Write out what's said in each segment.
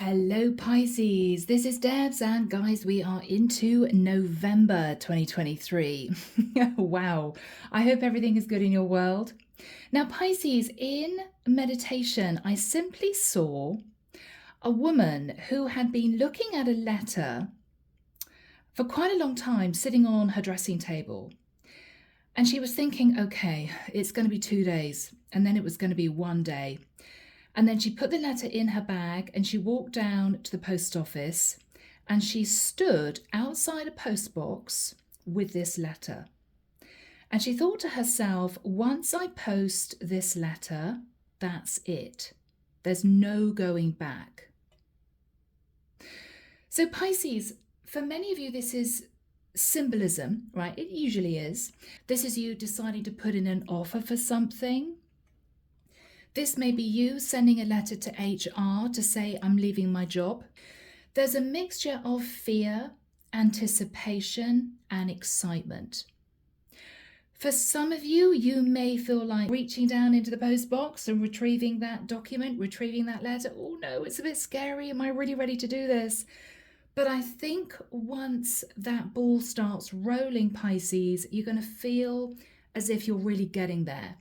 Hello, Pisces. This is Debs, and guys, we are into November 2023. Wow. I hope everything is good in your world. Now, Pisces, in meditation, I simply saw a woman who had been looking at a letter for quite a long time sitting on her dressing table. And she was thinking, okay, it's going to be 2 days, and then it was going to be 1 day. And then she put the letter in her bag and she walked down to the post office and she stood outside a post box with this letter. And she thought to herself, once I post this letter, that's it. There's no going back. So Pisces, for many of you, this is symbolism, right? It usually is. This is you deciding to put in an offer for something. This may be you sending a letter to HR to say, I'm leaving my job. There's a mixture of fear, anticipation, and excitement. For some of you, you may feel like reaching down into the post box and retrieving that document, retrieving that letter. Oh no, it's a bit scary. Am I really ready to do this? But I think once that ball starts rolling, Pisces, you're going to feel as if you're really getting there.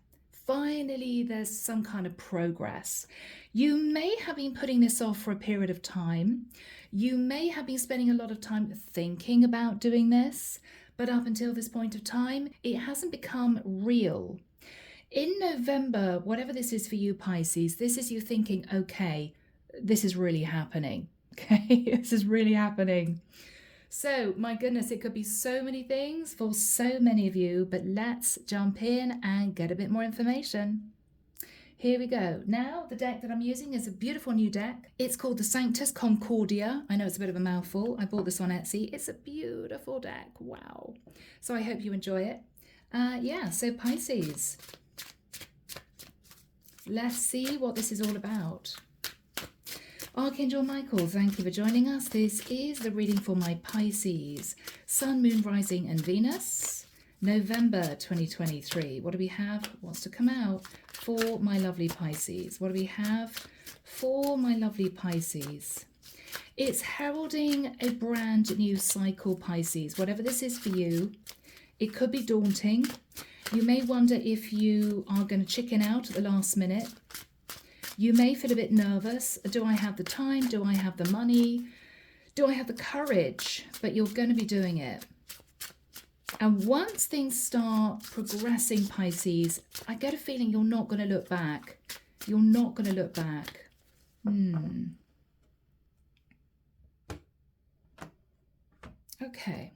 Finally, there's some kind of progress. You may have been putting this off for a period of time. You may have been spending a lot of time thinking about doing this, but up until this point of time, it hasn't become real. In November, whatever this is for you, Pisces, this is you thinking, okay, this is really happening. Okay, this is really happening. So, my goodness, it could be so many things for so many of you, but let's jump in and get a bit more information. Here we go. Now, the deck that I'm using is a beautiful new deck. It's called the Sanctus Concordia. I know it's a bit of a mouthful. I bought this on Etsy. It's a beautiful deck. Wow. So I hope you enjoy it. So Pisces, let's see what this is all about. Archangel Michael, thank you for joining us. This is the reading for my Pisces, Sun, Moon, Rising and Venus, November 2023. What do we have? What's to come out for my lovely Pisces? What do we have for my lovely Pisces? It's heralding a brand new cycle, Pisces. Whatever this is for you, it could be daunting. You may wonder if you are going to chicken out at the last minute. You may feel a bit nervous. Do I have the time? Do I have the money? Do I have the courage? But you're going to be doing it. And once things start progressing, Pisces, I get a feeling you're not going to look back. You're not going to look back. Okay.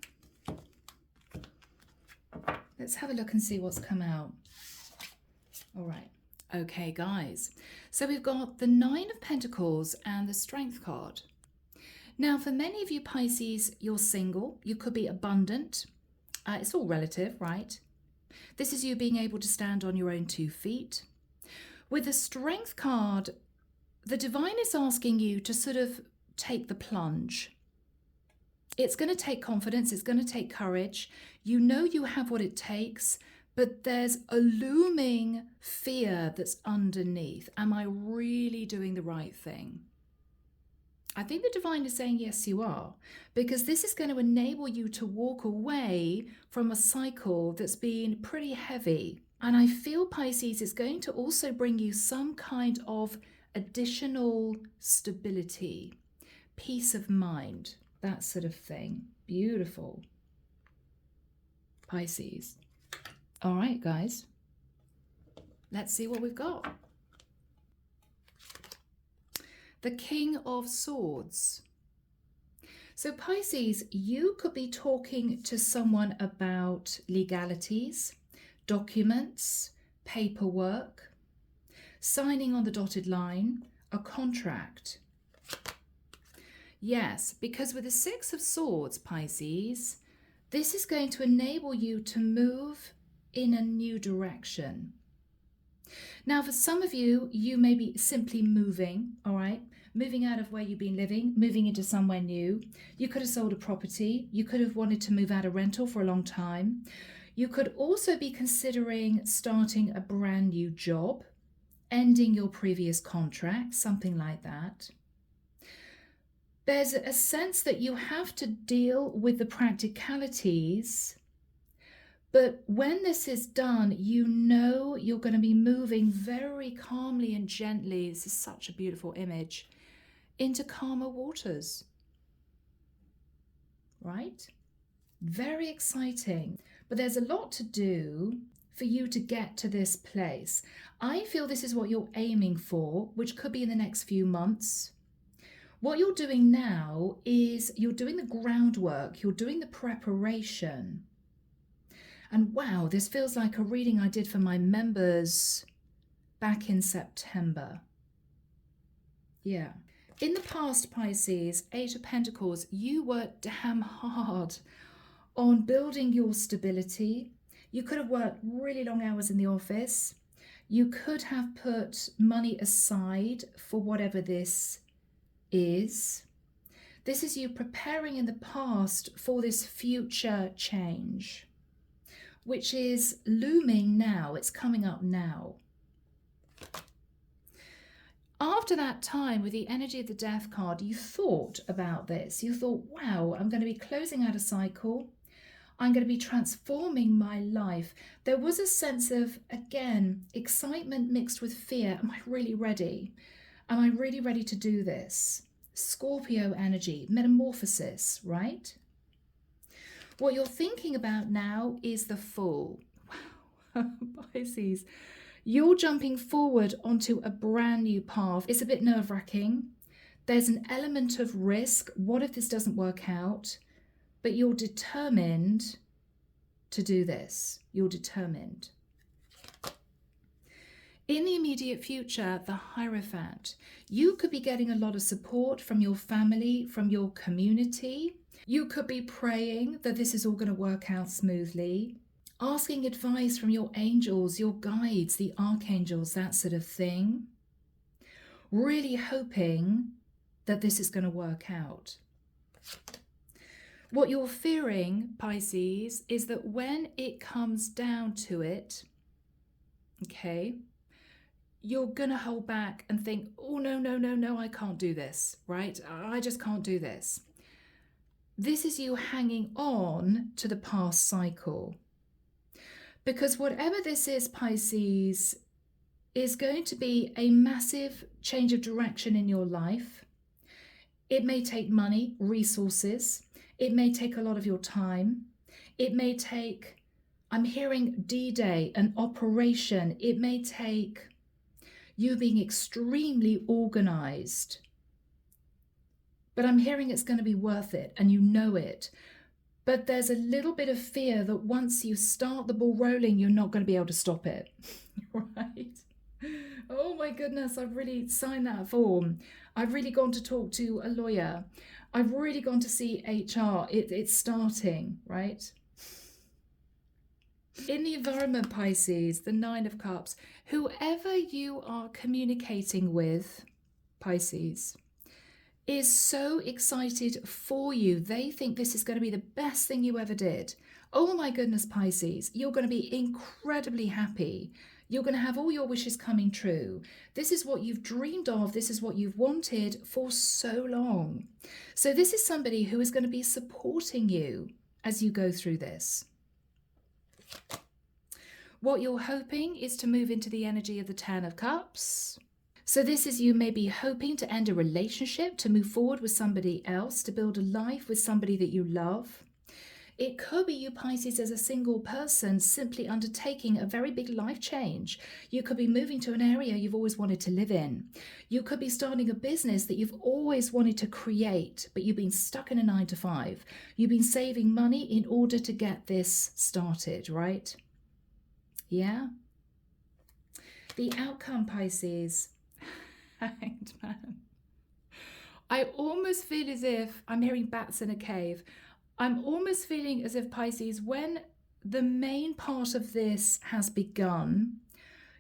Let's have a look and see what's come out. All right. Okay, guys, so we've got the Nine of Pentacles and the Strength card. Now, for many of you Pisces, you're single. You could be abundant. It's all relative, right? This is you being able to stand on your own 2 feet. With the Strength card, the divine is asking you to sort of take the plunge. It's going to take confidence. It's going to take courage. You know you have what it takes. But there's a looming fear that's underneath. Am I really doing the right thing? I think the divine is saying, yes, you are. Because this is going to enable you to walk away from a cycle that's been pretty heavy. And I feel, Pisces, is going to also bring you some kind of additional stability, peace of mind, that sort of thing. Beautiful. Pisces. All right, guys, let's see what we've got. The King of Swords. So Pisces, you could be talking to someone about legalities, documents, paperwork, signing on the dotted line, a contract. Yes, because with the Six of Swords, Pisces, this is going to enable you to move in a new direction. Now, for some of you, you may be simply moving, all right? Moving out of where you've been living, moving into somewhere new. You could have sold a property. You could have wanted to move out of rental for a long time. You could also be considering starting a brand new job, ending your previous contract, something like that. There's a sense that you have to deal with the practicalities, but when this is done, you know you're going to be moving very calmly and gently. This is such a beautiful image, into calmer waters, right? Very exciting. But there's a lot to do for you to get to this place. I feel this is what you're aiming for, which could be in the next few months. What you're doing now is you're doing the groundwork, you're doing the preparation. And wow, this feels like a reading I did for my members back in September. Yeah. In the past, Pisces, Eight of Pentacles, you worked damn hard on building your stability. You could have worked really long hours in the office. You could have put money aside for whatever this is. This is you preparing in the past for this future change, which is looming now. It's coming up now. After that time with the energy of the Death card, you thought about this. You thought, wow, I'm going to be closing out a cycle. I'm going to be transforming my life. There was a sense of, again, excitement mixed with fear. Am I really ready? Am I really ready to do this? Scorpio energy, metamorphosis, right? What you're thinking about now is the Fool. Wow, Pisces, you're jumping forward onto a brand new path. It's a bit nerve-wracking. There's an element of risk. What if this doesn't work out? But you're determined to do this. You're determined. In the immediate future, the Hierophant, you could be getting a lot of support from your family, from your community. You could be praying that this is all going to work out smoothly, asking advice from your angels, your guides, the Archangels, that sort of thing. Really hoping that this is going to work out. What you're fearing, Pisces, is that when it comes down to it, okay, you're going to hold back and think, oh, no, I can't do this, right? I just can't do this. This is you hanging on to the past cycle. Because whatever this is, Pisces, is going to be a massive change of direction in your life. It may take money, resources. It may take a lot of your time. It may take, I'm hearing D-Day, an operation. It may take you being extremely organized. But I'm hearing it's going to be worth it, and you know it. But there's a little bit of fear that once you start the ball rolling, you're not going to be able to stop it, right? Oh my goodness, I've really signed that form. I've really gone to talk to a lawyer. I've really gone to see HR. It's starting, right? In the environment, Pisces, the Nine of Cups, whoever you are communicating with, Pisces, is so excited for you. They think this is going to be the best thing you ever did. Oh my goodness, Pisces, you're going to be incredibly happy. You're going to have all your wishes coming true. This is what you've dreamed of. This is what you've wanted for so long. So this is somebody who is going to be supporting you as you go through this. What you're hoping is to move into the energy of the Ten of Cups. So this is you maybe hoping to end a relationship, to move forward with somebody else, to build a life with somebody that you love. It could be you, Pisces, as a single person simply undertaking a very big life change. You could be moving to an area you've always wanted to live in. You could be starting a business that you've always wanted to create, but you've been stuck in a 9-to-5. You've been saving money in order to get this started, right? Yeah? The outcome, Pisces, Hanged Man. I almost feel as if I'm hearing bats in a cave. I'm almost feeling as if, Pisces, when the main part of this has begun,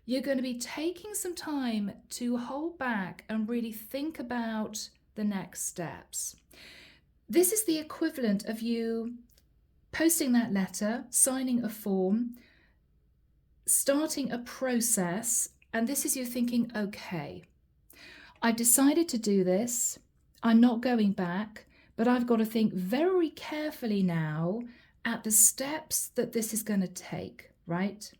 you're going to be taking some time to hold back and really think about the next steps. This is the equivalent of you posting that letter, signing a form, starting a process, and this is you thinking, okay, I've decided to do this. I'm not going back, but I've got to think very carefully now at the steps that this is going to take, right?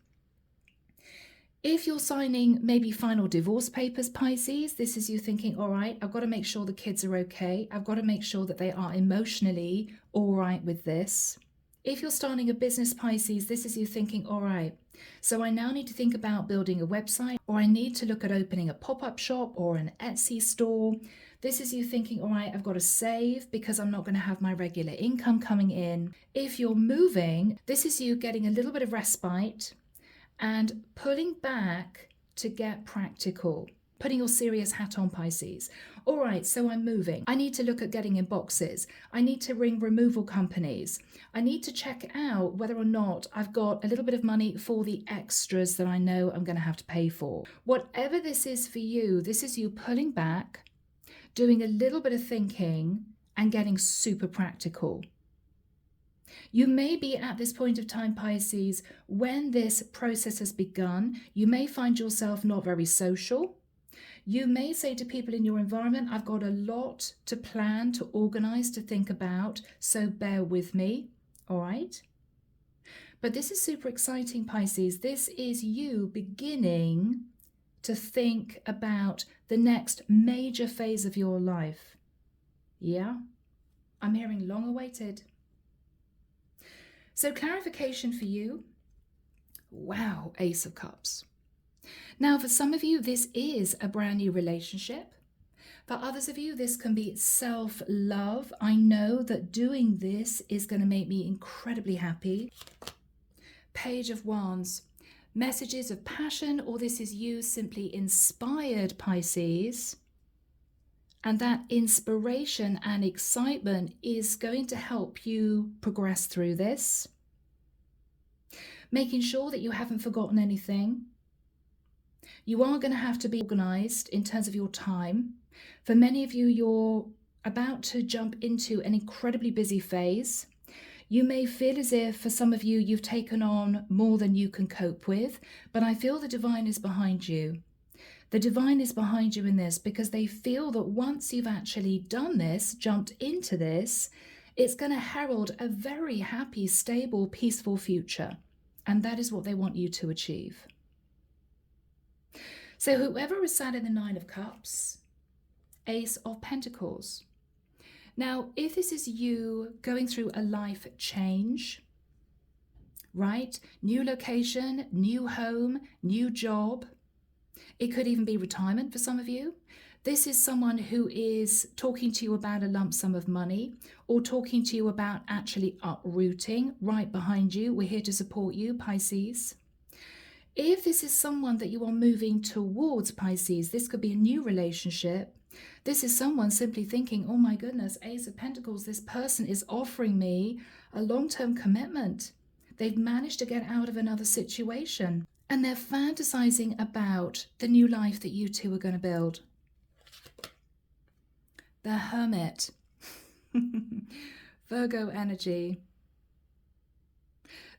If you're signing maybe final divorce papers, Pisces, this is you thinking, all right, I've got to make sure the kids are okay. I've got to make sure that they are emotionally all right with this. If you're starting a business, Pisces, this is you thinking, all right, so I now need to think about building a website, or I need to look at opening a pop-up shop or an Etsy store. This is you thinking, all right, I've got to save because I'm not going to have my regular income coming in. If you're moving, this is you getting a little bit of respite and pulling back to get practical, putting your serious hat on, Pisces. All right, so I'm moving. I need to look at getting in boxes. I need to ring removal companies. I need to check out whether or not I've got a little bit of money for the extras that I know I'm going to have to pay for. Whatever this is for you, this is you pulling back, doing a little bit of thinking and getting super practical. You may be at this point of time, Pisces, when this process has begun, you may find yourself not very social. You may say to people in your environment, I've got a lot to plan, to organize, to think about, so bear with me, all right? But this is super exciting, Pisces. This is you beginning to think about the next major phase of your life. Yeah, I'm hearing long awaited. So clarification for you. Wow, Ace of Cups. Now, for some of you, this is a brand new relationship. For others of you, this can be self-love. I know that doing this is going to make me incredibly happy. Page of Wands. Messages of passion, or this is you simply inspired, Pisces. And that inspiration and excitement is going to help you progress through this. Making sure that you haven't forgotten anything. You are going to have to be organized in terms of your time. For many of you, you're about to jump into an incredibly busy phase. You may feel as if, for some of you, you've taken on more than you can cope with, but I feel the divine is behind you. The divine is behind you in this because they feel that once you've actually done this, jumped into this, it's going to herald a very happy, stable, peaceful future. And that is what they want you to achieve. So whoever is sat in the Nine of Cups, Ace of Pentacles. Now, if this is you going through a life change, right? New location, new home, new job. It could even be retirement for some of you. This is someone who is talking to you about a lump sum of money or talking to you about actually uprooting right behind you. We're here to support you, Pisces. If this is someone that you are moving towards, Pisces, this could be a new relationship. This is someone simply thinking, oh my goodness, Ace of Pentacles, this person is offering me a long-term commitment. They've managed to get out of another situation. And they're fantasizing about the new life that you two are going to build. The Hermit. Virgo energy.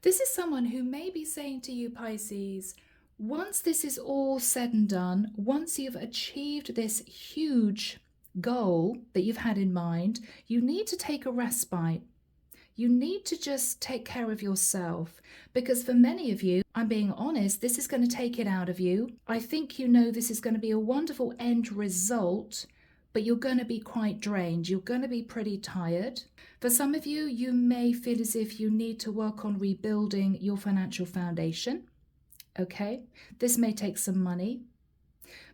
This is someone who may be saying to you, Pisces, once this is all said and done, once you've achieved this huge goal that you've had in mind, you need to take a respite. You need to just take care of yourself, because for many of you, I'm being honest, this is going to take it out of you. I think you know this is going to be a wonderful end result, but you're going to be quite drained. You're going to be pretty tired. For some of you, you may feel as if you need to work on rebuilding your financial foundation. Okay, this may take some money,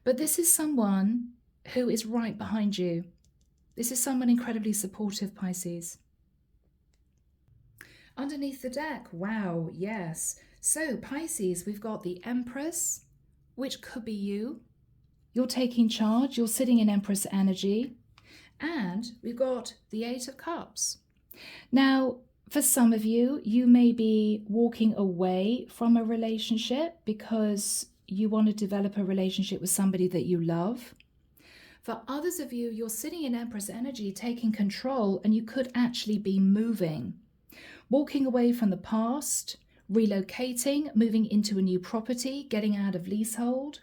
but this is someone who is right behind you. This is someone incredibly supportive, Pisces. Underneath the deck, wow, yes. So Pisces, we've got the Empress, which could be you. You're taking charge, you're sitting in Empress energy. And we've got the Eight of Cups. Now, for some of you, you may be walking away from a relationship because you want to develop a relationship with somebody that you love. For others of you, you're sitting in Empress energy, taking control, and you could actually be moving. Walking away from the past, relocating, moving into a new property, getting out of leasehold.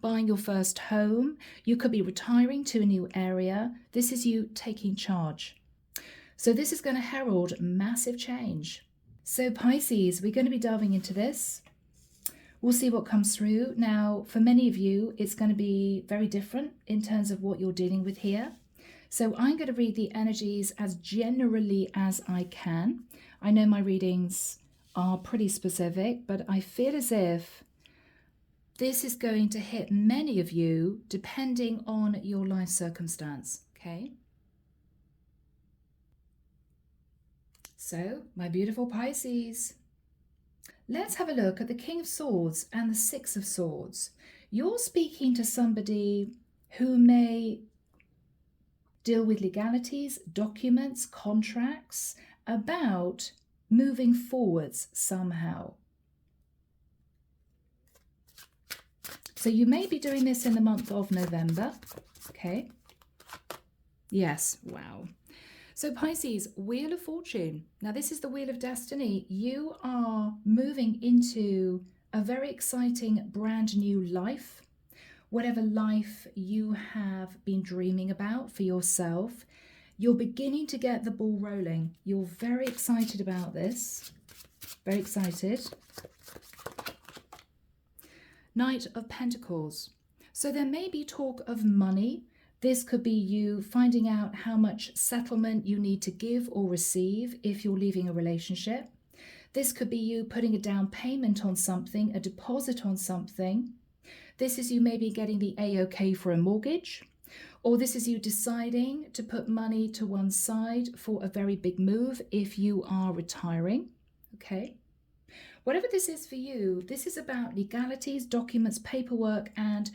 buying your first home. You could be retiring to a new area. This is you taking charge. So this is going to herald massive change. So Pisces, we're going to be delving into this. We'll see what comes through. Now, for many of you, it's going to be very different in terms of what you're dealing with here. So I'm going to read the energies as generally as I can. I know my readings are pretty specific, but I feel as if this is going to hit many of you depending on your life circumstance, okay? So, my beautiful Pisces, let's have a look at the King of Swords and the Six of Swords. You're speaking to somebody who may deal with legalities, documents, contracts, about moving forwards somehow. So you may be doing this in the month of November, okay? Yes, wow. So Pisces, Wheel of Fortune. Now this is the Wheel of Destiny. You are moving into a very exciting brand new life. Whatever life you have been dreaming about for yourself, you're beginning to get the ball rolling. You're very excited about this. Very excited. Knight of Pentacles. So there may be talk of money. This could be you finding out how much settlement you need to give or receive if you're leaving a relationship. This could be you putting a down payment on something, a deposit on something. This is you maybe getting the A-OK for a mortgage, or this is you deciding to put money to one side for a very big move if you are retiring, okay? Whatever this is for you, this is about legalities, documents, paperwork, and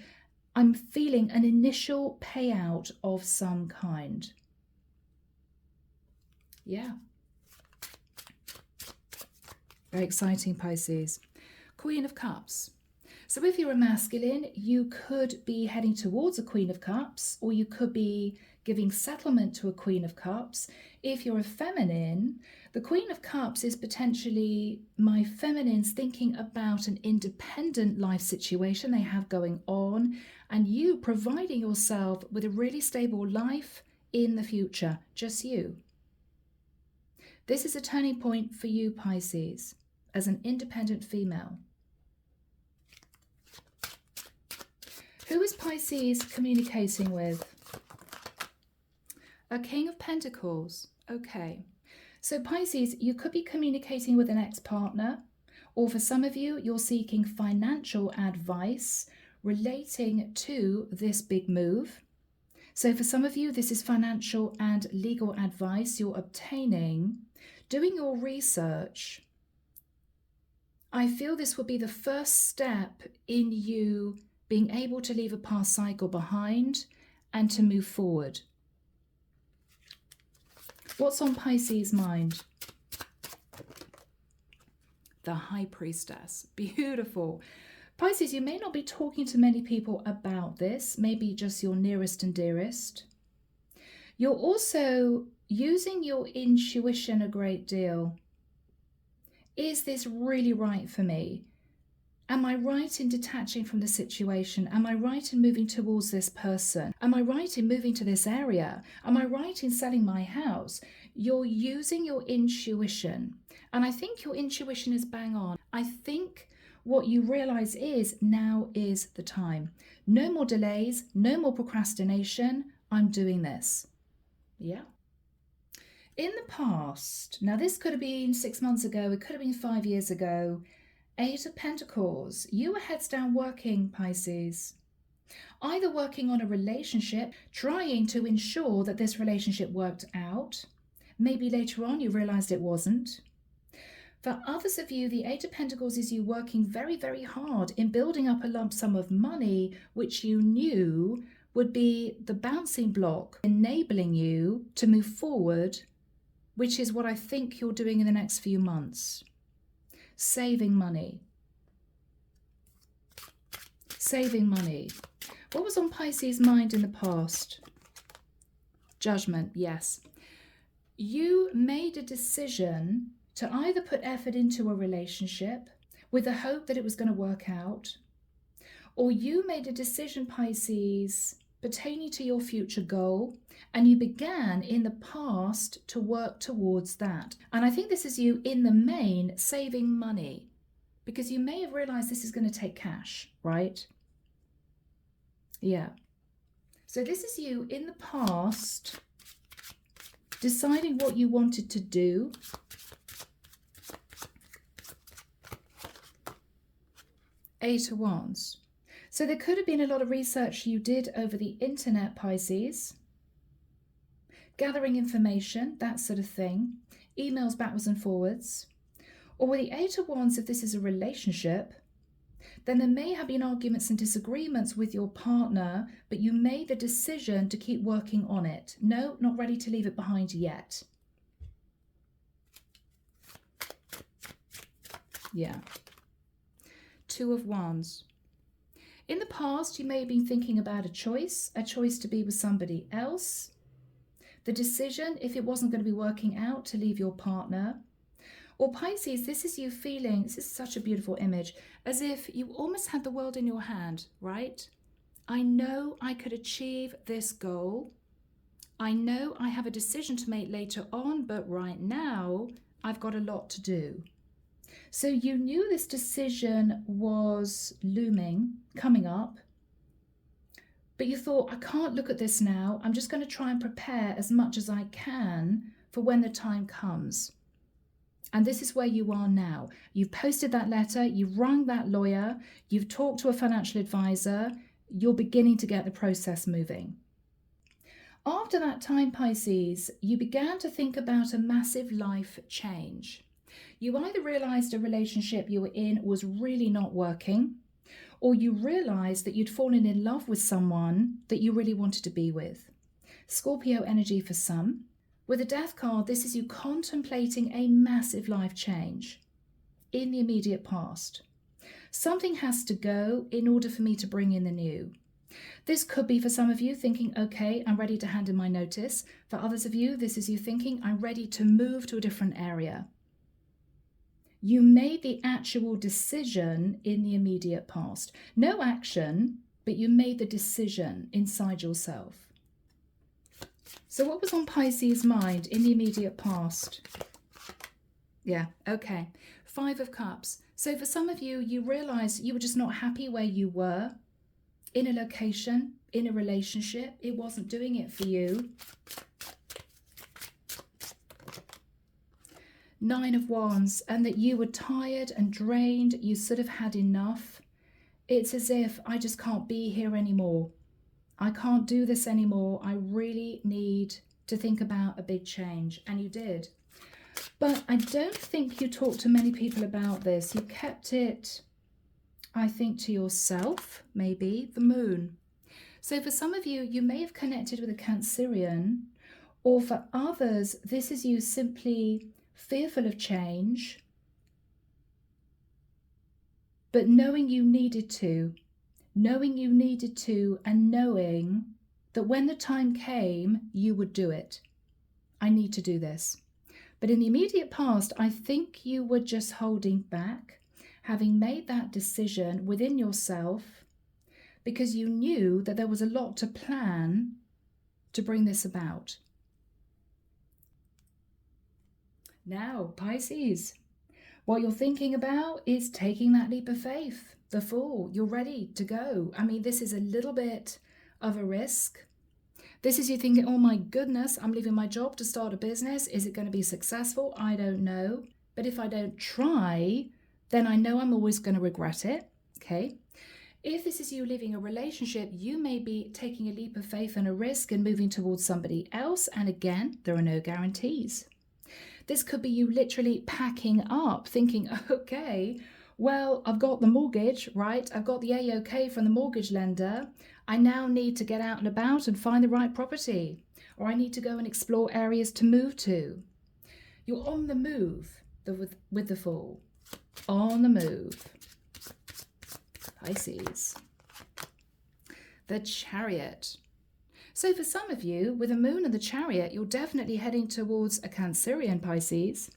I'm feeling an initial payout of some kind. Yeah. Very exciting, Pisces. Queen of Cups. So if you're a masculine, you could be heading towards a Queen of Cups, or you could be giving settlement to a Queen of Cups. If you're a feminine, the Queen of Cups is potentially my feminines thinking about an independent life situation they have going on, and you providing yourself with a really stable life in the future, just you. This is a turning point for you, Pisces, as an independent female. Who is Pisces communicating with? A King of Pentacles. Okay. So Pisces, you could be communicating with an ex-partner, or for some of you, you're seeking financial advice relating to this big move. So for some of you, this is financial and legal advice you're obtaining, doing your research. I feel this will be the first step in you being able to leave a past cycle behind and to move forward. What's on Pisces' mind? The High Priestess. Beautiful. Pisces, you may not be talking to many people about this, maybe just your nearest and dearest. You're also using your intuition a great deal. Is this really right for me? Am I right in detaching from the situation? Am I right in moving towards this person? Am I right in moving to this area? Am I right in selling my house? You're using your intuition. And I think your intuition is bang on. I think what you realize is now is the time. No more delays, no more procrastination. I'm doing this. Yeah. In the past, now this could have been 6 months ago, it could have been 5 years ago, 8 of Pentacles, you were heads down working, Pisces. Either working on a relationship, trying to ensure that this relationship worked out. Maybe later on you realized it wasn't. For others of you, the 8 of Pentacles is you working very, very hard in building up a lump sum of money, which you knew would be the bouncing block, enabling you to move forward, which is what I think you're doing in the next few months. Saving money. Saving money. What was on Pisces' mind in the past? Judgment, yes. You made a decision to either put effort into a relationship with the hope that it was going to work out, Or you made a decision, Pisces, pertaining to your future goal, and you began in the past to work towards that. And I think this is you in the main saving money, because you may have realized this is going to take cash, right? Yeah. So this is you in the past deciding what you wanted to do. Eight of Wands. So there could have been a lot of research you did over the internet, Pisces. Gathering information, that sort of thing. Emails backwards and forwards. Or with the Eight of Wands, if this is a relationship, then there may have been arguments and disagreements with your partner, but you made the decision to keep working on it. No, not ready to leave it behind yet. Yeah. Two of Wands. In the past, you may have been thinking about a choice to be with somebody else. The decision, if it wasn't going to be working out, to leave your partner. Or Pisces, this is you feeling, this is such a beautiful image, as if you almost had the world in your hand, right? I know I could achieve this goal. I know I have a decision to make later on, but right now I've got a lot to do. So you knew this decision was looming, coming up, but you thought, I can't look at this now. I'm just going to try and prepare as much as I can for when the time comes. And this is where you are now. You've posted that letter, you've rung that lawyer, you've talked to a financial advisor, you're beginning to get the process moving. After that time, Pisces, you began to think about a massive life change. You either realized a relationship you were in was really not working, or you realized that you'd fallen in love with someone that you really wanted to be with. Scorpio energy for some. With the Death card, this is you contemplating a massive life change in the immediate past. Something has to go in order for me to bring in the new. This could be for some of you thinking, okay, I'm ready to hand in my notice. For others of you, this is you thinking, I'm ready to move to a different area. You made the actual decision in the immediate past. No action, but you made the decision inside yourself. So what was on Pisces' mind in the immediate past? Yeah, okay. Five of Cups. So for some of you, you realized you were just not happy where you were, in a location, in a relationship. It wasn't doing it for you. Nine of Wands, and that you were tired and drained. You sort of had enough. It's as if I just can't be here anymore. I can't do this anymore. I really need to think about a big change. And you did. But I don't think you talked to many people about this. You kept it, I think, to yourself, maybe. The Moon. So for some of you, you may have connected with a Cancerian, or for others, this is you simply fearful of change, but knowing you needed to, and knowing that when the time came, you would do it. I need to do this. But in the immediate past, I think you were just holding back, having made that decision within yourself, because you knew that there was a lot to plan to bring this about. Now, Pisces, what you're thinking about is taking that leap of faith, the Fool. You're ready to go. I mean, this is a little bit of a risk. This is you thinking, oh my goodness, I'm leaving my job to start a business. Is it going to be successful? I don't know. But if I don't try, then I know I'm always going to regret it. Okay. If this is you leaving a relationship, you may be taking a leap of faith and a risk and moving towards somebody else. And again, there are no guarantees. This could be you literally packing up, thinking, okay, well, I've got the mortgage, right? I've got the AOK from the mortgage lender. I now need to get out and about and find the right property, or I need to go and explore areas to move to. You're on the move with the Fool. On the move. Pisces. The Chariot. So for some of you, with the Moon and the Chariot, you're definitely heading towards a Cancerian, Pisces.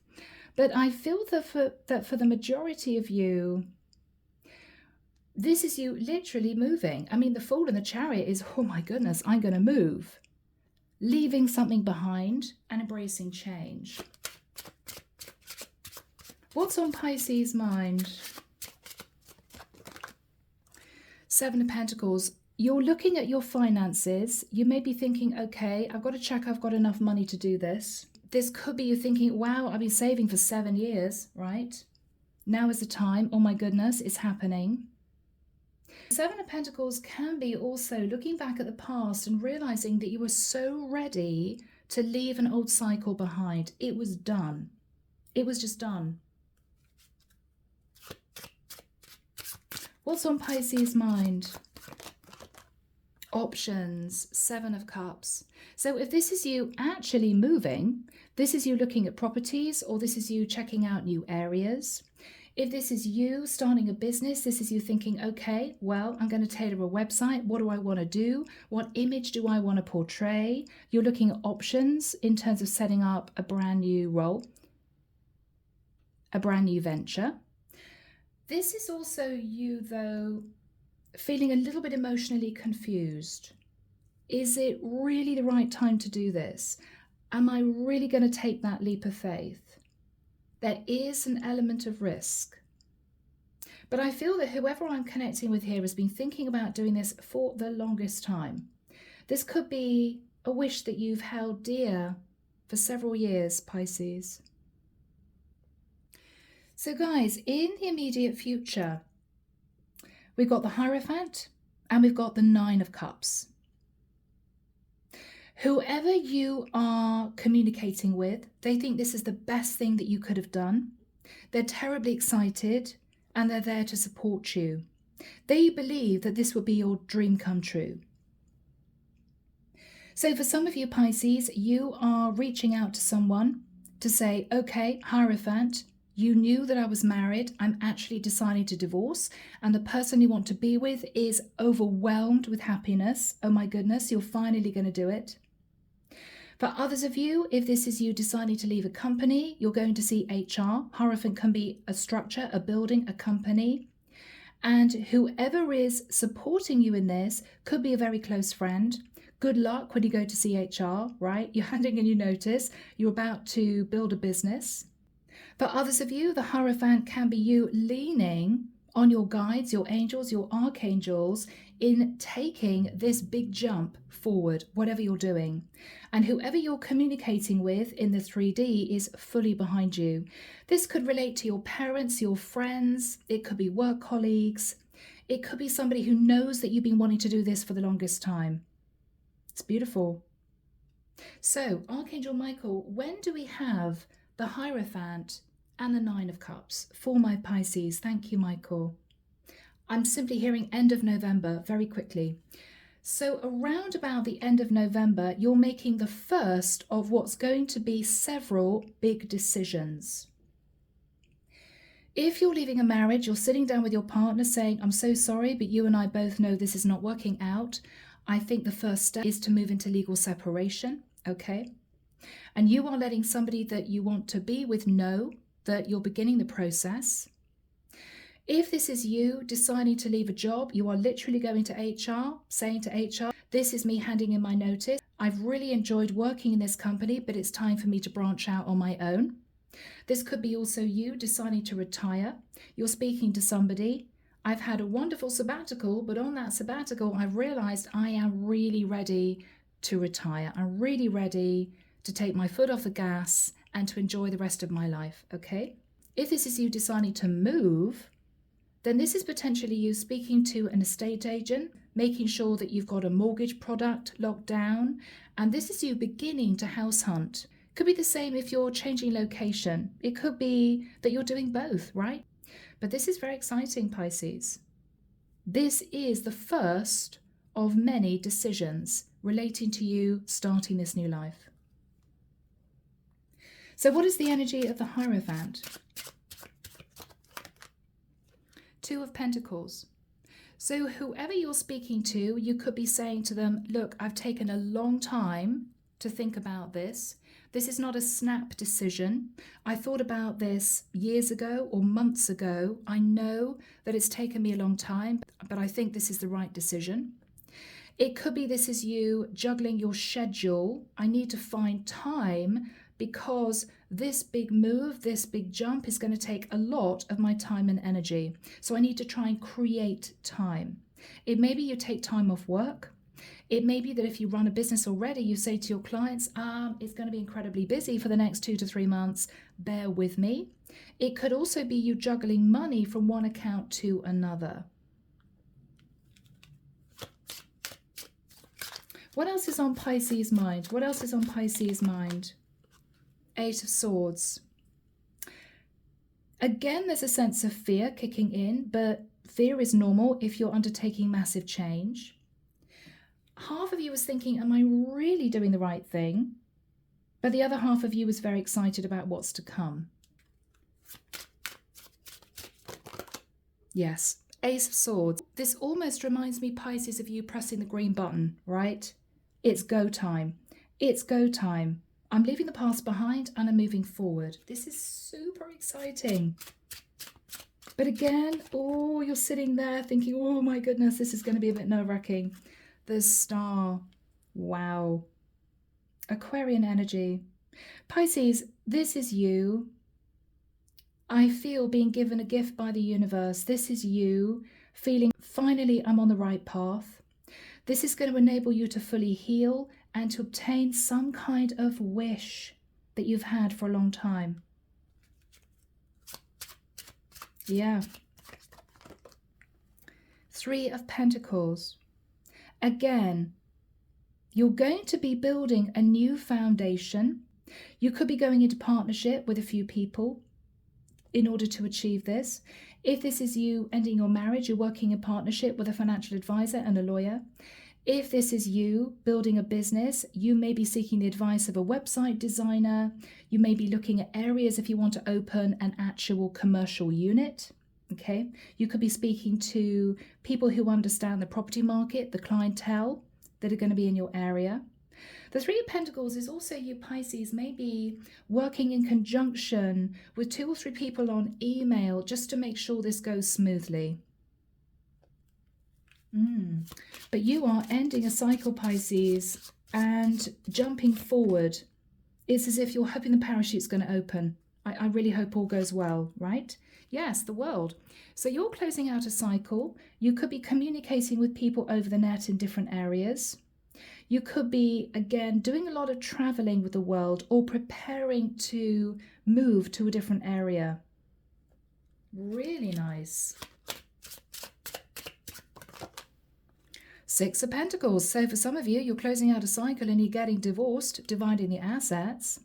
But I feel that for the majority of you, This is you literally moving. I mean, the Fool and the Chariot is, oh my goodness, I'm going to move. Leaving something behind and embracing change. What's on Pisces' mind? Seven of Pentacles. You're looking at your finances. You may be thinking, okay, I've got to check I've got enough money to do this. This could be you thinking, wow, I've been saving for 7 years, right? Now is the time. Oh my goodness, it's happening. Seven of Pentacles can be also looking back at the past and realizing that you were so ready to leave an old cycle behind. It was done. It was just done. What's on Pisces' mind? Options, Seven of Cups. So if this is you actually moving, this is you looking at properties, or this is you checking out new areas. If this is you starting a business, this is you thinking, okay, well, I'm going to tailor a website. What do I want to do? What image do I want to portray? You're looking at options in terms of setting up a brand new role, a brand new venture. This is also you, though, feeling a little bit emotionally confused. Is it really the right time to do this? Am I really going to take that leap of faith? There is an element of risk. But I feel that whoever I'm connecting with here has been thinking about doing this for the longest time. This could be a wish that you've held dear for several years, Pisces. So guys, in the immediate future, we've got the Hierophant and we've got the Nine of Cups. Whoever you are communicating with, they think this is the best thing that you could have done. They're terribly excited and they're there to support you. They believe that this would be your dream come true. So for some of you Pisces, you are reaching out to someone to say, okay, Hierophant, you knew that I was married. I'm actually deciding to divorce. And the person you want to be with is overwhelmed with happiness. Oh my goodness, you're finally going to do it. For others of you, if this is you deciding to leave a company, you're going to see HR. Hierophant can be a structure, a building, a company. And whoever is supporting you in this could be a very close friend. Good luck when you go to see HR, right? You're handing in your notice. You're about to build a business. For others of you, the Hierophant can be you leaning on your guides, your angels, your archangels in taking this big jump forward, whatever you're doing. And whoever you're communicating with in the 3D is fully behind you. This could relate to your parents, your friends. It could be work colleagues. It could be somebody who knows that you've been wanting to do this for the longest time. It's beautiful. So, Archangel Michael, when do we have the Hierophant and the Nine of Cups for my Pisces? Thank you, Michael. I'm simply hearing end of November very quickly. So around about the end of November, you're making the first of what's going to be several big decisions. If you're leaving a marriage, you're sitting down with your partner saying, I'm so sorry, but you and I both know this is not working out. I think the first step is to move into legal separation, okay? And you are letting somebody that you want to be with know that you're beginning the process. If this is you deciding to leave a job, you are literally going to HR, saying to HR, this is me handing in my notice. I've really enjoyed working in this company, but it's time for me to branch out on my own. This could be also you deciding to retire. You're speaking to somebody. I've had a wonderful sabbatical, but on that sabbatical, I've realized I am really ready to retire. I'm really ready to take my foot off the gas and to enjoy the rest of my life, okay? If this is you deciding to move, then this is potentially you speaking to an estate agent, making sure that you've got a mortgage product locked down, and this is you beginning to house hunt. Could be the same if you're changing location. It could be that you're doing both, right? But this is very exciting, Pisces. This is the first of many decisions relating to you starting this new life. So what is the energy of the Hierophant? Two of Pentacles. So whoever you're speaking to, you could be saying to them, look, I've taken a long time to think about this. This is not a snap decision. I thought about this years ago or months ago. I know that it's taken me a long time, but I think this is the right decision. It could be this is you juggling your schedule. I need to find time because this big move, this big jump is going to take a lot of my time and energy. So I need to try and create time. It may be you take time off work. It may be that if you run a business already, you say to your clients, it's going to be incredibly busy for the next 2 to 3 months. Bear with me. It could also be you juggling money from one account to another. What else is on Pisces' mind? What else is on Pisces' mind? 8 of Swords. Again, there's a sense of fear kicking in, but fear is normal if you're undertaking massive change. Half of you was thinking, am I really doing the right thing? But the other half of you was very excited about what's to come. Yes, Ace of Swords. This almost reminds me, Pisces, of you pressing the green button, right? It's go time. It's go time. I'm leaving the past behind and I'm moving forward. This is super exciting. But again, you're sitting there thinking, oh my goodness, this is going to be a bit nerve-wracking. The Star. Wow. Aquarian energy. Pisces, this is you. I feel being given a gift by the universe. This is you feeling, finally, I'm on the right path. This is going to enable you to fully heal and to obtain some kind of wish that you've had for a long time. Yeah. 3 of Pentacles. Again, you're going to be building a new foundation. You could be going into partnership with a few people in order to achieve this. If this is you ending your marriage, you're working in partnership with a financial advisor and a lawyer. If this is you building a business, you may be seeking the advice of a website designer. You may be looking at areas if you want to open an actual commercial unit. Okay, you could be speaking to people who understand the property market, the clientele that are going to be in your area. The 3 of Pentacles is also you, Pisces, maybe working in conjunction with 2 or 3 people on email just to make sure this goes smoothly. But you are ending a cycle, Pisces, and jumping forward. It's as if you're hoping the parachute's going to open. I really hope all goes well, right? Yes, the world. So you're closing out a cycle. You could be communicating with people over the net in different areas. You could be, again, doing a lot of traveling with the world or preparing to move to a different area. Really nice. 6 of Pentacles. So for some of you, you're closing out a cycle and you're getting divorced, dividing the assets.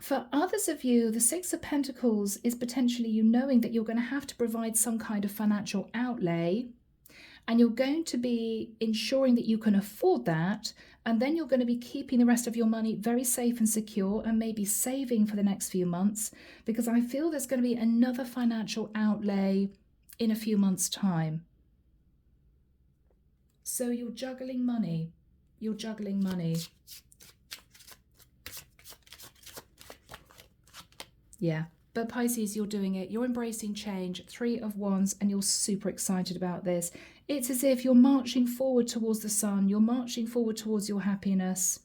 For others of you, the 6 of Pentacles is potentially you knowing that you're going to have to provide some kind of financial outlay, and you're going to be ensuring that you can afford that, and then you're going to be keeping the rest of your money very safe and secure and maybe saving for the next few months, because I feel there's going to be another financial outlay in a few months' time. So you're juggling money. You're juggling money. Yeah, but Pisces, you're doing it. You're embracing change. 3 of Wands, and you're super excited about this. It's as if you're marching forward towards the sun. You're marching forward towards your happiness.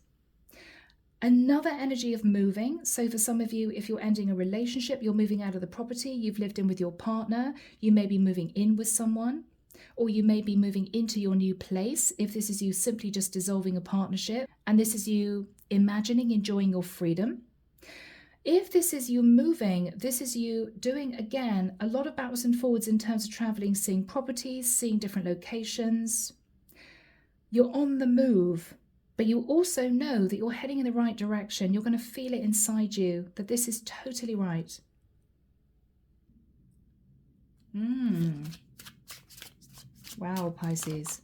Another energy of moving. So for some of you, if you're ending a relationship, you're moving out of the property you've lived in with your partner. You may be moving in with someone, or you may be moving into your new place. If this is you simply just dissolving a partnership, and this is you imagining enjoying your freedom. If this is you moving, this is you doing, again, a lot of backwards and forwards in terms of traveling, seeing properties, seeing different locations. You're on the move, but you also know that you're heading in the right direction. You're going to feel it inside you that this is totally right. Wow, Pisces.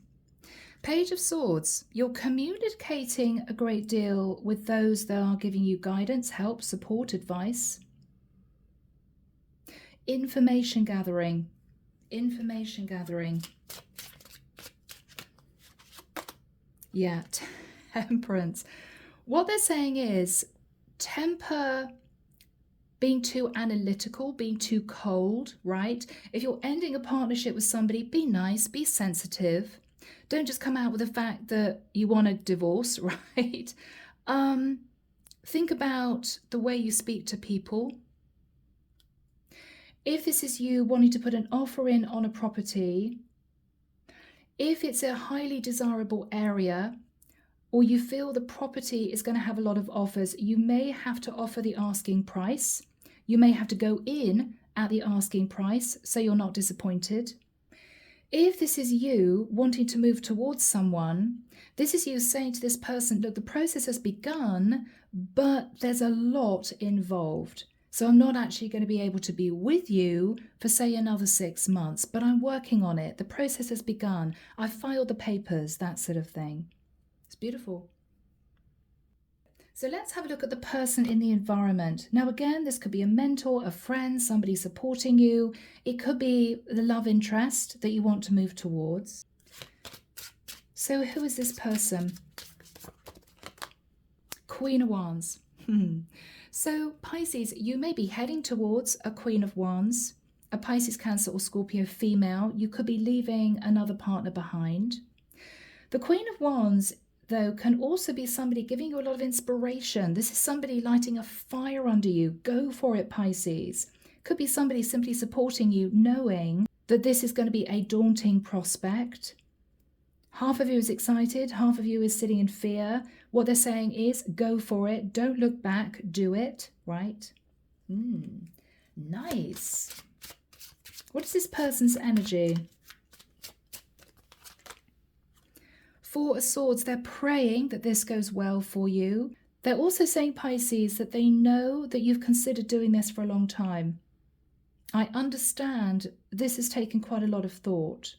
Page of Swords. You're communicating a great deal with those that are giving you guidance, help, support, advice. Information gathering. Information gathering. Yeah, Temperance. What they're saying is temper being too analytical, being too cold, right? If you're ending a partnership with somebody, be nice, be sensitive. Don't just come out with the fact that you want a divorce, right? Think about the way you speak to people. If this is you wanting to put an offer in on a property, if it's a highly desirable area, or you feel the property is going to have a lot of offers, you may have to offer the asking price. You may have to go in at the asking price so you're not disappointed. If this is you wanting to move towards someone, this is you saying to this person, look, the process has begun, but there's a lot involved. So I'm not actually going to be able to be with you for, say, another 6 months, but I'm working on it. The process has begun. I've filed the papers, that sort of thing. It's beautiful. So let's have a look at the person in the environment. Now, again, this could be a mentor, a friend, somebody supporting you. It could be the love interest that you want to move towards. So who is this person? Queen of Wands. So Pisces, you may be heading towards a Queen of Wands, a Pisces, Cancer or Scorpio female. You could be leaving another partner behind. The Queen of Wands, though, can also be somebody giving you a lot of inspiration. This is somebody lighting a fire under you. Go for it, Pisces. Could be somebody simply supporting you, knowing that this is going to be a daunting prospect. Half of you is excited, half of you is sitting in fear. What they're saying is, go for it, don't look back, do it, right? Nice. What is this person's energy? Four of Swords, they're praying that this goes well for you. They're also saying, Pisces, that they know that you've considered doing this for a long time. I understand this has taken quite a lot of thought.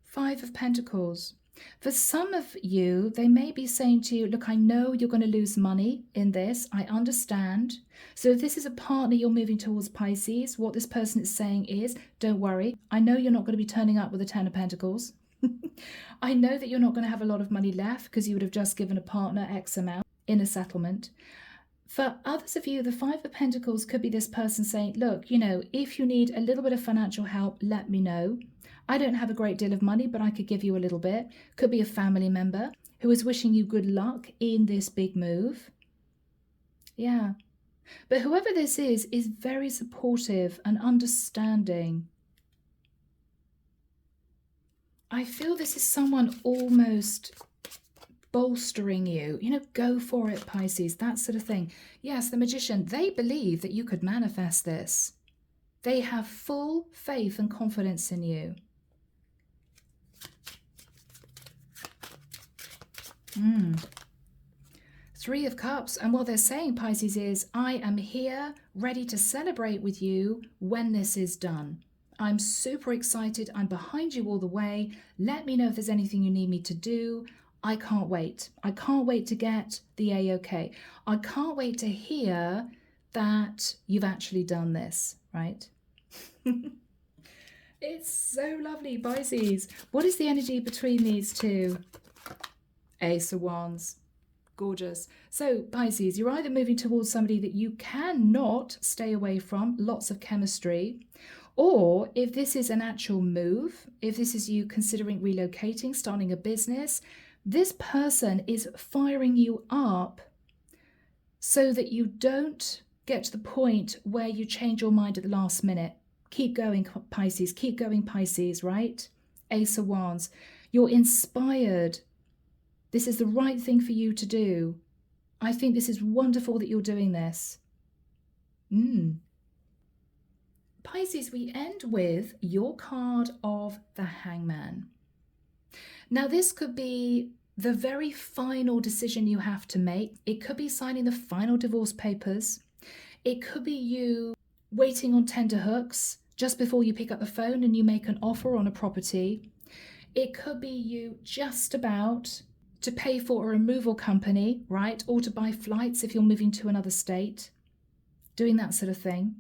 Five of Pentacles. For some of you, they may be saying to you, look, I know you're going to lose money in this. I understand. So if this is a partner you're moving towards, Pisces, what this person is saying is, don't worry. I know you're not going to be turning up with a 10 of Pentacles. I know that you're not going to have a lot of money left because you would have just given a partner X amount in a settlement. For others of you, the Five of Pentacles could be this person saying, look, you know, if you need a little bit of financial help, let me know. I don't have a great deal of money, but I could give you a little bit. Could be a family member who is wishing you good luck in this big move. Yeah. But whoever this is very supportive and understanding. I feel this is someone almost bolstering you, you know, go for it, Pisces, that sort of thing. Yes, the Magician, they believe that you could manifest this. They have full faith and confidence in you. Three of Cups, and what they're saying, Pisces, is I am here ready to celebrate with you when this is done. I'm super excited. I'm behind you all the way. Let me know if there's anything you need me to do. I can't wait. I can't wait to get the A-OK. I can't wait to hear that you've actually done this, right? It's so lovely, Pisces. What is the energy between these two? Ace of Wands. Gorgeous. So, Pisces, you're either moving towards somebody that you cannot stay away from, lots of chemistry, or if this is an actual move, if this is you considering relocating, starting a business, this person is firing you up so that you don't get to the point where you change your mind at the last minute. Keep going, Pisces. Keep going, Pisces, right? Ace of Wands. You're inspired. This is the right thing for you to do. I think this is wonderful that you're doing this. Pisces, we end with your card of the Hangman. Now, this could be the very final decision you have to make. It could be signing the final divorce papers. It could be you waiting on tenterhooks just before you pick up the phone and you make an offer on a property. It could be you just about to pay for a removal company, right? Or to buy flights if you're moving to another state, doing that sort of thing.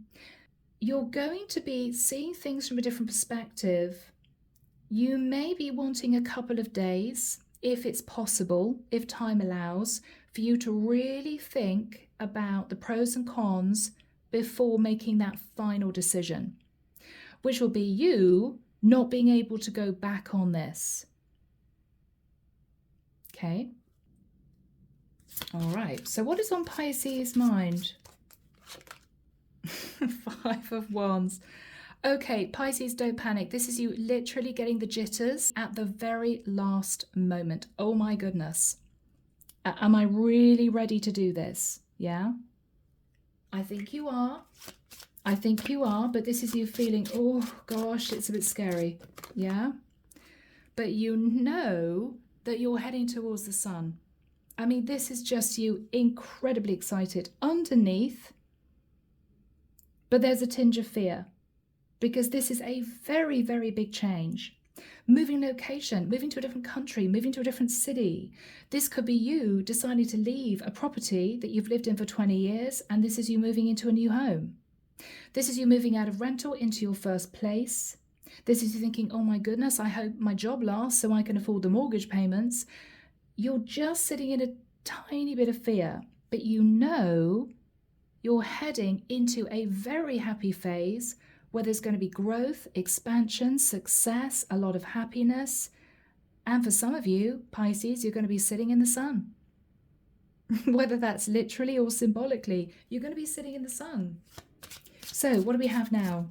You're going to be seeing things from a different perspective You may be wanting a couple of days, if it's possible, if time allows, for you to really think about the pros and cons before making that final decision, which will be you not being able to go back on this. Okay. All right. So what is on Pisces' mind? 5 of Wands. Okay, Pisces, don't panic. This is you literally getting the jitters at the very last moment. Oh my goodness. Am I really ready to do this? Yeah? I think you are. I think you are, but this is you feeling, oh gosh, it's a bit scary. Yeah? But you know that you're heading towards the sun. I mean, this is just you incredibly excited underneath, but there's a tinge of fear because this is a very, very big change. Moving location, moving to a different country, moving to a different city. This could be you deciding to leave a property that you've lived in for 20 years, and this is you moving into a new home. This is you moving out of rental into your first place. This is you thinking, oh my goodness, I hope my job lasts so I can afford the mortgage payments. You're just sitting in a tiny bit of fear, but you know you're heading into a very happy phase where there's going to be growth, expansion, success, a lot of happiness. And for some of you, Pisces, you're going to be sitting in the sun. Whether that's literally or symbolically, you're going to be sitting in the sun. So what do we have now?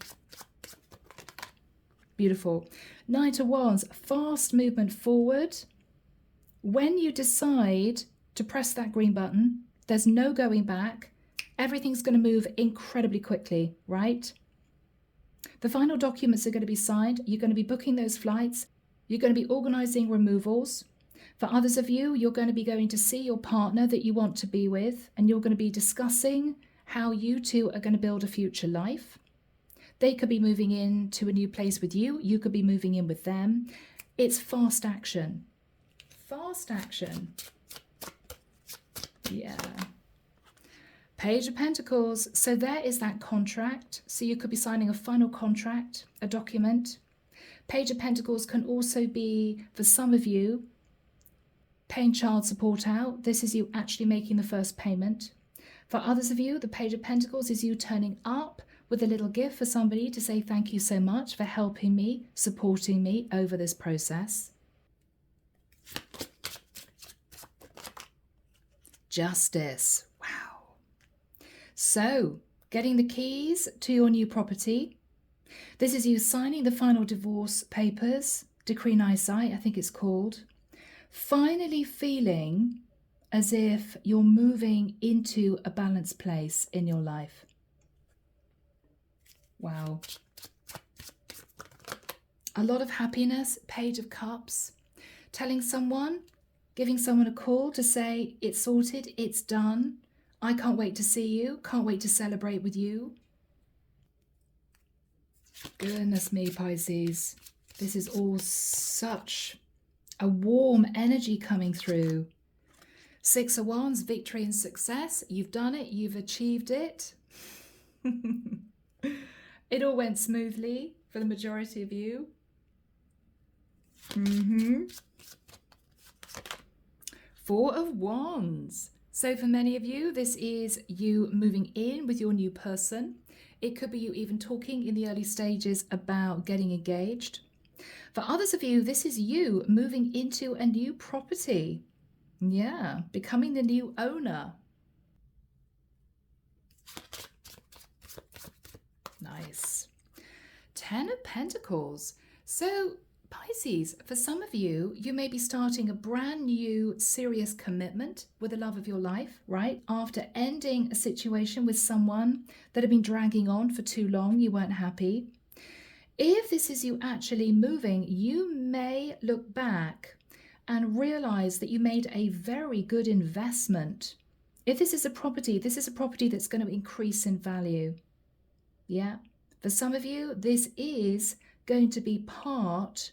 Beautiful. Knight of Wands, fast movement forward. When you decide to press that green button, there's no going back. Everything's going to move incredibly quickly, right? The final documents are going to be signed. You're going to be booking those flights. You're going to be organizing removals. For others of you, you're going to be going to see your partner that you want to be with, and you're going to be discussing how you two are going to build a future life. They could be moving in to a new place with you. You could be moving in with them. It's fast action. Fast action. Yeah. Page of Pentacles. So there is that contract. So you could be signing a final contract, a document. Page of Pentacles can also be, for some of you, paying child support out. This is you actually making the first payment. For others of you, the Page of Pentacles is you turning up with a little gift for somebody to say thank you so much for helping me, supporting me over this process. Justice. Wow. So, getting the keys to your new property. This is you signing the final divorce papers, decree nisi, I think it's called. Finally feeling as if you're moving into a balanced place in your life. Wow. A lot of happiness, Page of Cups. Telling someone, giving someone a call to say, it's sorted, it's done. I can't wait to see you, can't wait to celebrate with you. Goodness me, Pisces. This is all such a warm energy coming through. 6 of Wands, victory and success. You've done it, you've achieved it. It all went smoothly for the majority of you. Mm-hmm. 4 of Wands. So for many of you, this is you moving in with your new person. It could be you even talking in the early stages about getting engaged. For others of you, this is you moving into a new property. Yeah, becoming the new owner. Nice. 10 of Pentacles. So Pisces, for some of you, you may be starting a brand new serious commitment with the love of your life, right? After ending a situation with someone that had been dragging on for too long, you weren't happy. If this is you actually moving, you may look back and realize that you made a very good investment. If this is a property that's going to increase in value. Yeah. For some of you, this is going to be part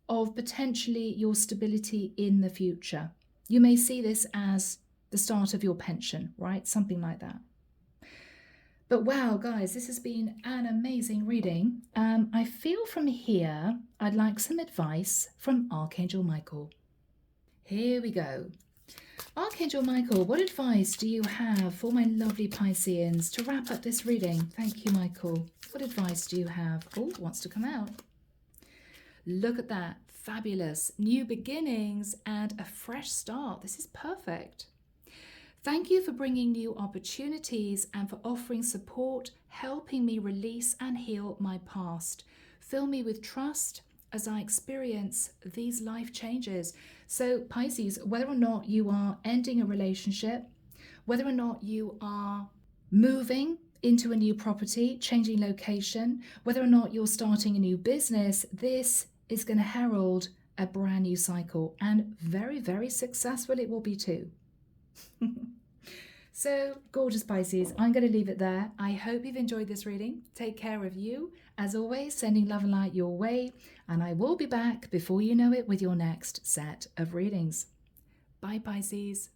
of potentially your stability in the future. You may see this as the start of your pension, right? Something like that. But wow, guys, this has been an amazing reading. I feel from here I'd like some advice from Archangel Michael. Here we go. Archangel Michael, what advice do you have for my lovely Pisceans to wrap up this reading? Thank you, Michael. What advice do you have? Oh, wants to come out. Look at that. Fabulous. New beginnings and a fresh start. This is perfect. Thank you for bringing new opportunities and for offering support, helping me release and heal my past. Fill me with trust as I experience these life changes. So, Pisces, whether or not you are ending a relationship, whether or not you are moving into a new property, changing location, whether or not you're starting a new business, this is going to herald a brand new cycle, and very, very successful it will be too. So, gorgeous Pisces, I'm going to leave it there. I hope you've enjoyed this reading. Take care of you. As always, sending love and light your way, and I will be back before you know it with your next set of readings. Bye, Pisces.